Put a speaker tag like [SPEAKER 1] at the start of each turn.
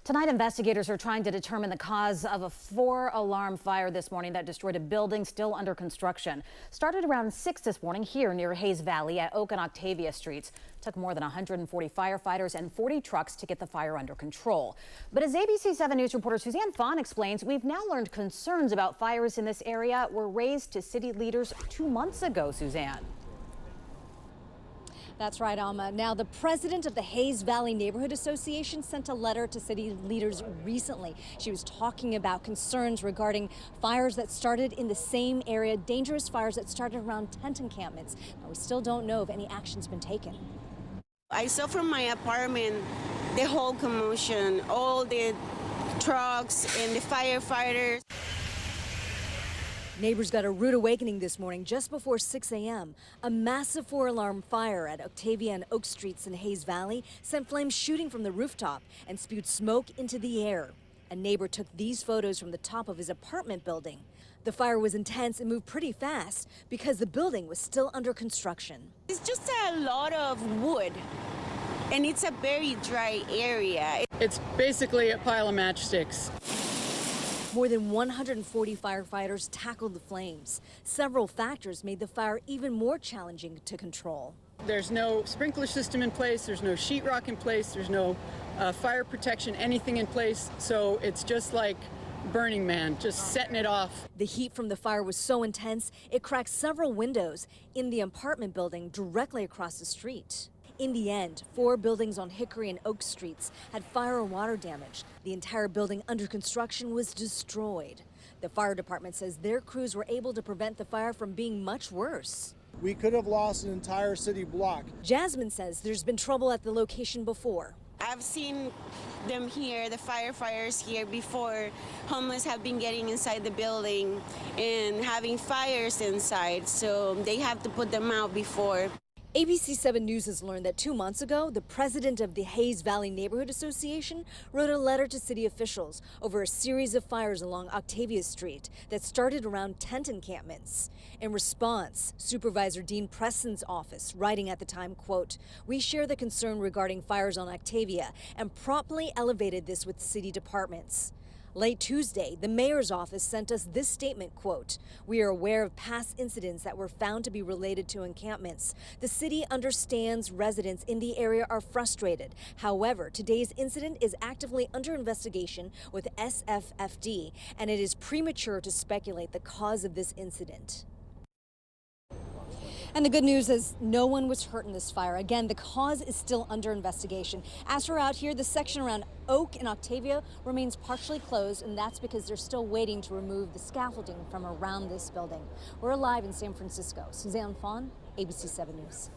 [SPEAKER 1] Tonight, investigators are trying to determine the cause of a 4-alarm fire this morning that destroyed a building still under construction. Started around 6 this morning here near Hayes Valley at Oak and Octavia Streets. Took more than 140 firefighters and 40 trucks to get the fire under control. But as ABC 7 News reporter Suzanne Fawn explains, we've now learned concerns about fires in this area were raised to city leaders 2 months ago, Suzanne.
[SPEAKER 2] That's right, Alma. Now, the president of the Hayes Valley Neighborhood Association sent a letter to city leaders recently. She was talking about concerns regarding fires that started in the same area, dangerous fires that started around tent encampments. Now, we still don't know if any action's been taken.
[SPEAKER 3] I saw from my apartment the whole commotion, all the trucks and the firefighters.
[SPEAKER 2] Neighbors got a rude awakening this morning just before 6 a.m. A massive 4-alarm fire at Octavia and Oak Streets in Hayes Valley sent flames shooting from the rooftop and spewed smoke into the air. A neighbor took these photos from the top of his apartment building. The fire was intense and moved pretty fast because the building was still under construction.
[SPEAKER 3] It's just a lot of wood, and it's a very dry area.
[SPEAKER 4] It's basically a pile of matchsticks.
[SPEAKER 2] More than 140 firefighters tackled the flames. Several factors made the fire even more challenging to control.
[SPEAKER 4] There's no sprinkler system in place, there's no sheetrock in place, there's no fire protection, anything in place, so it's just like Burning Man, just setting it off.
[SPEAKER 2] The heat from the fire was so intense, it cracked several windows in the apartment building directly across the street. In the end, 4 buildings on Hickory and Oak Streets had fire and water damage. The entire building under construction was destroyed. The fire department says their crews were able to prevent the fire from being much worse.
[SPEAKER 5] We could have lost an entire city block.
[SPEAKER 2] Jasmine says there's been trouble at the location before.
[SPEAKER 3] I've seen them here, the firefighters here before. Homeless have been getting inside the building and having fires inside, so they have to put them out before.
[SPEAKER 2] ABC 7 News has learned that 2 months ago, the president of the Hayes Valley Neighborhood Association wrote a letter to city officials over a series of fires along Octavia Street that started around tent encampments. In response, Supervisor Dean Preston's office, writing at the time, quote, "We share the concern regarding fires on Octavia and promptly elevated this with city departments." Late Tuesday, the mayor's office sent us this statement, quote, "We are aware of past incidents that were found to be related to encampments. The city understands residents in the area are frustrated. However, today's incident is actively under investigation with SFFD, and it is premature to speculate the cause of this incident." And the good news is no one was hurt in this fire. Again, the cause is still under investigation. As for out here, the section around Oak and Octavia remains partially closed, and that's because they're still waiting to remove the scaffolding from around this building. We're live in San Francisco. Suzanne Fawn, ABC 7 News.